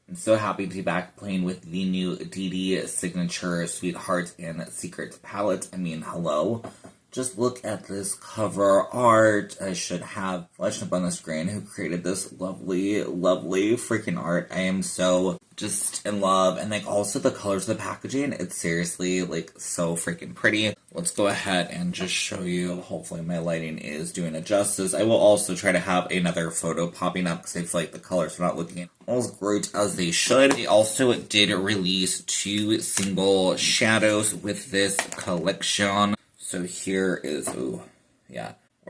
I'm so happy to be back playing with the new Dede Signature Sweetheart and Secret palette. I mean, hello. Just look at this cover art. I should have flashed up on the screen who created this lovely, lovely freaking art. I am so just in love. And like also the colors of the packaging, it's seriously like so freaking pretty. Let's go ahead and just show you. Hopefully my lighting is doing it justice. I will also try to have another photo popping up because I feel like the colors are not looking as great as they should. They also did release 2 single shadows with this collection. So here is, we're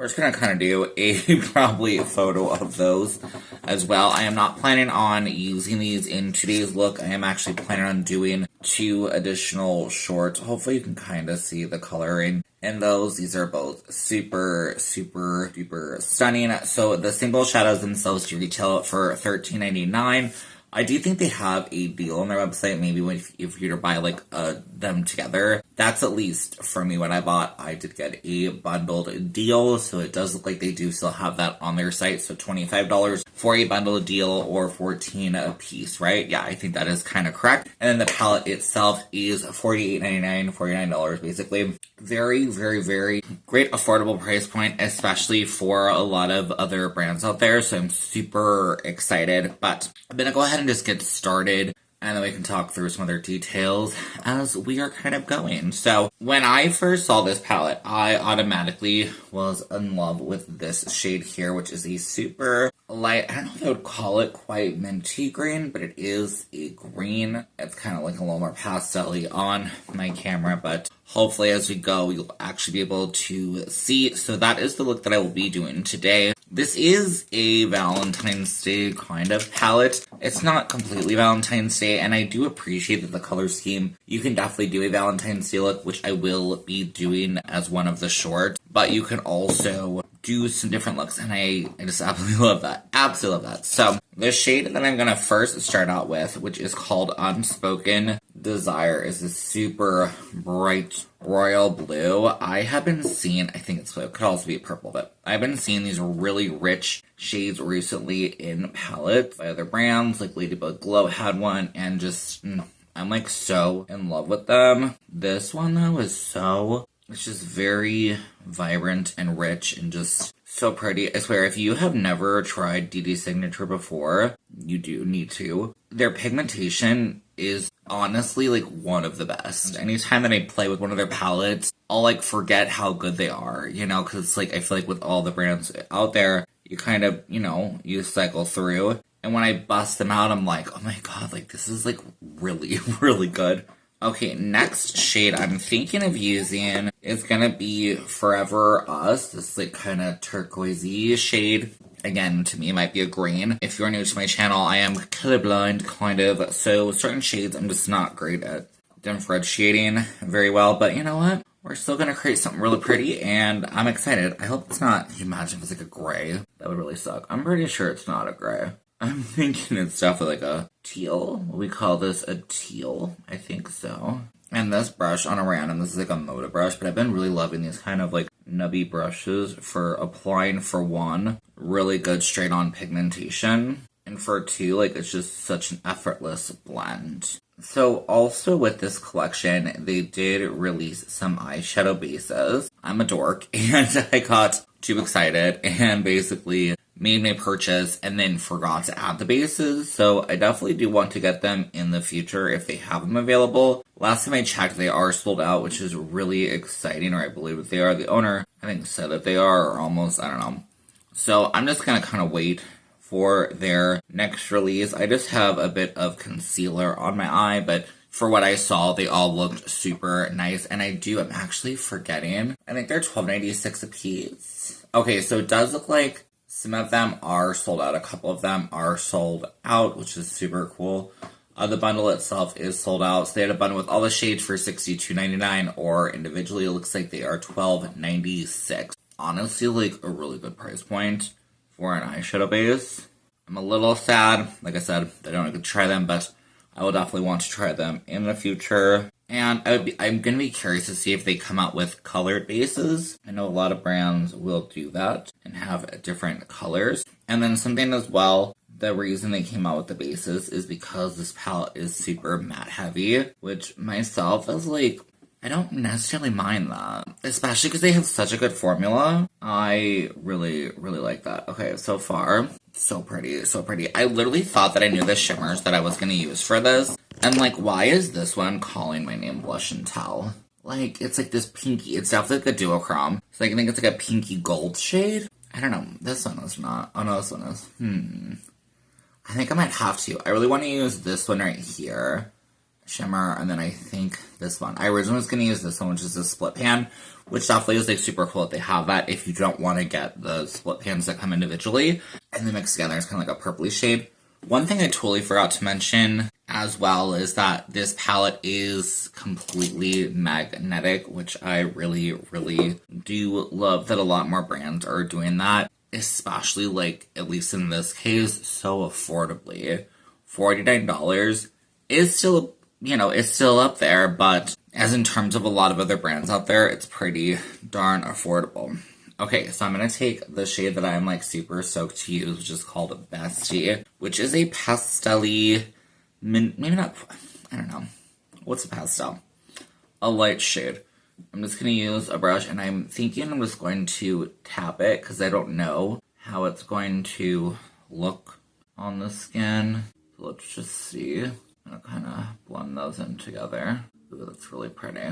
just going to kind of do probably a photo of those as well. I am not planning on using these in today's look. I am actually planning on doing 2 additional shorts. Hopefully you can kind of see the coloring in those. These are both super, super duper stunning. So the single shadows themselves do retail for $13.99. I do think they have a deal on their website, maybe if you were to buy like them together. That's at least for me what I bought. I did get a bundled deal, so it does look like they do still have that on their site. So $25 for a bundled deal or $14 a piece, right? Yeah, I think that is kind of correct. And then the palette itself is $48.99, $49 basically. Very, very, very great affordable price point, especially for a lot of other brands out there. So I'm super excited, but I'm gonna go ahead and just get started, and then we can talk through some other details as we are kind of going. So when I first saw this palette, I automatically was in love with this shade here, which is a super light, I don't know if I would call it quite minty green, but it is a green. It's kind of like a little more pastel-y on my camera, but hopefully as we go, you'll actually be able to see. So that is the look that I will be doing today. This is a Valentine's Day kind of palette. It's not completely Valentine's Day, and I do appreciate that the color scheme, you can definitely do a Valentine's Day look, which I will be doing as one of the shorts, but you can also do some different looks, and I just absolutely love that. Absolutely love that. So the shade that I'm going to first start out with, which is called Unspoken Desire, is this super bright royal blue. I have been seeing, I think it's blue, it could also be purple, but I've been seeing these really rich shades recently in palettes by other brands, like Ladybug Glow had one, and just, I'm like so in love with them. This one though is so, it's just very vibrant and rich and just so pretty. I swear, if you have never tried Dede Signature before, you do need to. Their pigmentation is honestly like one of the best. Anytime that I play with one of their palettes, I'll like forget how good they are, you know, because it's like I feel like with all the brands out there, you kind of, you know, you cycle through. And when I bust them out, I'm like, oh my god, like this is like really, really good. Okay, next shade I'm thinking of using is gonna be Forever Us, this like kind of turquoisey shade. Again, to me, it might be a green. If you're new to my channel, I am colorblind, kind of, so certain shades I'm just not great at differentiating very well, but you know what? We're still gonna create something really pretty, and I'm excited. I hope it's not, can you imagine if it's like a gray? That would really suck. I'm pretty sure it's not a gray. I'm thinking it's definitely like a teal. We call this a teal. I think so. And this brush on a random, this is like a Moda brush, but I've been really loving these kind of like nubby brushes for applying, for one, really good straight on pigmentation. And for 2, like it's just such an effortless blend. So also with this collection, they did release some eyeshadow bases. I'm a dork, and I got too excited and basically made my purchase and then forgot to add the bases, so I definitely do want to get them in the future if they have them available. Last time I checked, they are sold out, which is really exciting, or I believe that they are. The owner, I think, said that they are, or almost, I don't know. So I'm just gonna kind of wait for their next release. I just have a bit of concealer on my eye, but for what I saw, they all looked super nice, and I'm actually forgetting, I think they're $12.96 a piece. Okay, so it does look like some of them are sold out. A couple of them are sold out, which is super cool. The bundle itself is sold out. So they had a bundle with all the shades for $62.99, or individually it looks like they are $12.96. Honestly, like a really good price point for an eyeshadow base. I'm a little sad. Like I said, I don't get to try them, but I will definitely want to try them in the future. And I'm going to be curious to see if they come out with colored bases. I know a lot of brands will do that and have different colors. And then something as well the reason they came out with the bases is because this palette is super matte heavy, which myself is like, I don't necessarily mind that. Especially because they have such a good formula. I really, really like that. Okay, so far, so pretty, so pretty. I literally thought that I knew the shimmers that I was going to use for this. And like, why is this one calling my name Blush and Tell? Like, it's like this pinky, it's definitely like a duochrome. So I think it's like a pinky gold shade. I don't know, this one is not. Oh no, this one is. I think I might have to. I really want to use this one right here. Shimmer, and then I think this one. I originally was going to use this one, which is a split pan, which definitely is like super cool that they have that if you don't want to get the split pans that come individually. And then mixed together, it's kind of like a purpley shade. One thing I totally forgot to mention as well is that this palette is completely magnetic, which I really, really do love that a lot more brands are doing that, especially like, at least in this case, so affordably. $49 is still, you know, it's still up there, but as in terms of a lot of other brands out there, it's pretty darn affordable. Okay, so I'm going to take the shade that I'm like super stoked to use, which is called Bestie, which is a pastel-y, maybe not, I don't know. What's a pastel? A light shade. I'm just going to use a brush, and I'm thinking I'm just going to tap it, because I don't know how it's going to look on the skin. So let's just see. I'm going to kind of blend those in together. Ooh, that's really pretty.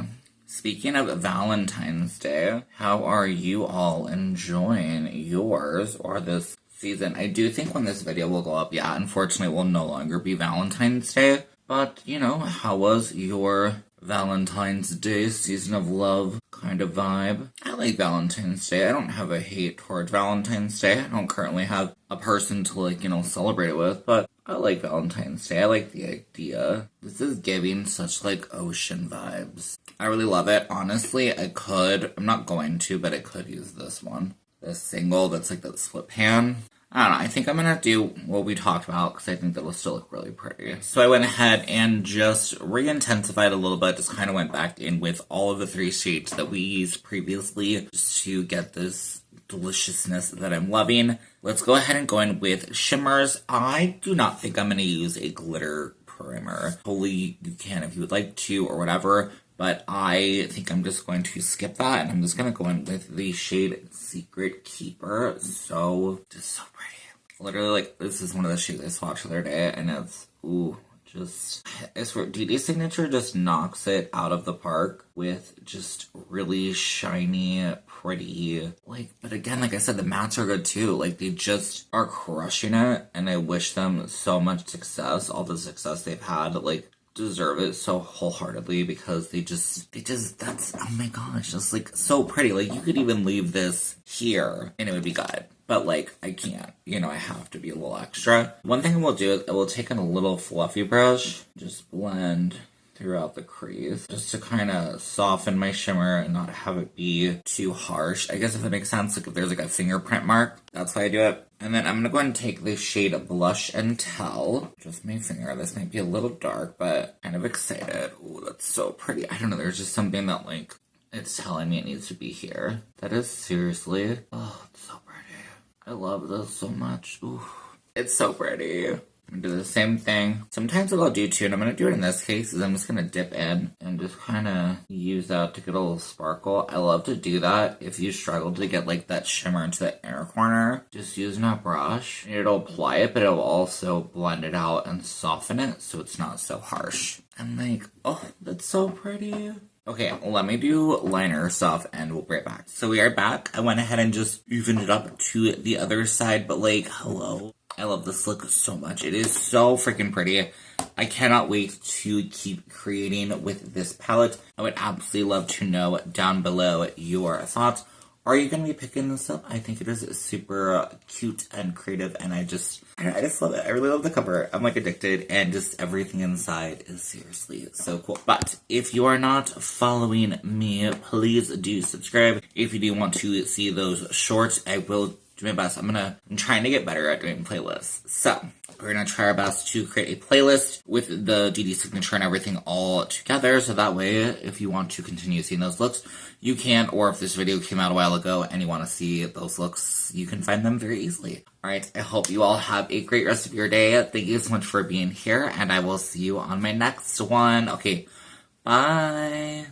Speaking of Valentine's Day, how are you all enjoying yours or this season? I do think when this video will go up, yeah, unfortunately it will no longer be Valentine's Day. But, you know, how was your Valentine's Day season of love kind of vibe? I like Valentine's Day. I don't have a hate towards Valentine's Day. I don't currently have a person to, like, you know, celebrate it with, but I like Valentine's Day. I like the idea. This is giving such, like, ocean vibes. I really love it. Honestly, I'm not going to, but I could use this one. This single that's like the split pan. I don't know, I think I'm going to do what we talked about because I think that will still look really pretty. So I went ahead and just re-intensified a little bit, just kind of went back in with all of the 3 shades that we used previously just to get this deliciousness that I'm loving. Let's go ahead and go in with shimmers. I do not think I'm going to use a glitter primer. Totally, you can if you would like to or whatever. But I think I'm just going to skip that, and I'm just going to go in with the shade Secret Keeper. Just so pretty. Literally, like, this is one of the shades I swatched the other day, and it's, ooh, it's where Dede Signature just knocks it out of the park with just really shiny, pretty, like, but again, like I said, the mattes are good too. Like, they just are crushing it, and I wish them so much success, all the success they've had, like, deserve it so wholeheartedly because they just, that's, oh my gosh, just like so pretty. Like, you could even leave this here and it would be good. But like, I can't, you know, I have to be a little extra. One thing I will do is I will take in a little fluffy brush, just blend throughout the crease, just to kind of soften my shimmer and not have it be too harsh. I guess if it makes sense, like if there's like a fingerprint mark, that's how I do it. And then I'm going to go ahead and take the shade Blush and Tell. Just my finger. This might be a little dark, but kind of excited. Ooh, that's so pretty. I don't know, there's just something that like, it's telling me it needs to be here. That is seriously, oh, it's so pretty. I love this so much. Ooh, it's so pretty. I'm going to do the same thing. Sometimes what I'll do too, and I'm going to do it in this case, is I'm just going to dip in and just kind of use that to get a little sparkle. I love to do that if you struggle to get like that shimmer into the inner corner. Just using a brush. It'll apply it, but it'll also blend it out and soften it so it's not so harsh. I'm like, oh, that's so pretty. Okay, let me do liner stuff and we'll be right back. So we are back. I went ahead and just evened it up to the other side, but like, hello. I love this look so much. It is so freaking pretty. I cannot wait to keep creating with this palette. I would absolutely love to know down below your thoughts. Are you going to be picking this up? I think it is super cute and creative, and I just love it. I really love the cover. I'm like addicted, and just everything inside is seriously so cool. But if you are not following me, please do subscribe. If you do want to see those shorts, I will do my best. I'm trying to get better at doing playlists. So we're gonna try our best to create a playlist with the Dede signature and everything all together. So that way, if you want to continue seeing those looks, you can, or if this video came out a while ago and you want to see those looks, you can find them very easily. Alright, I hope you all have a great rest of your day. Thank you so much for being here, and I will see you on my next one. Okay, bye!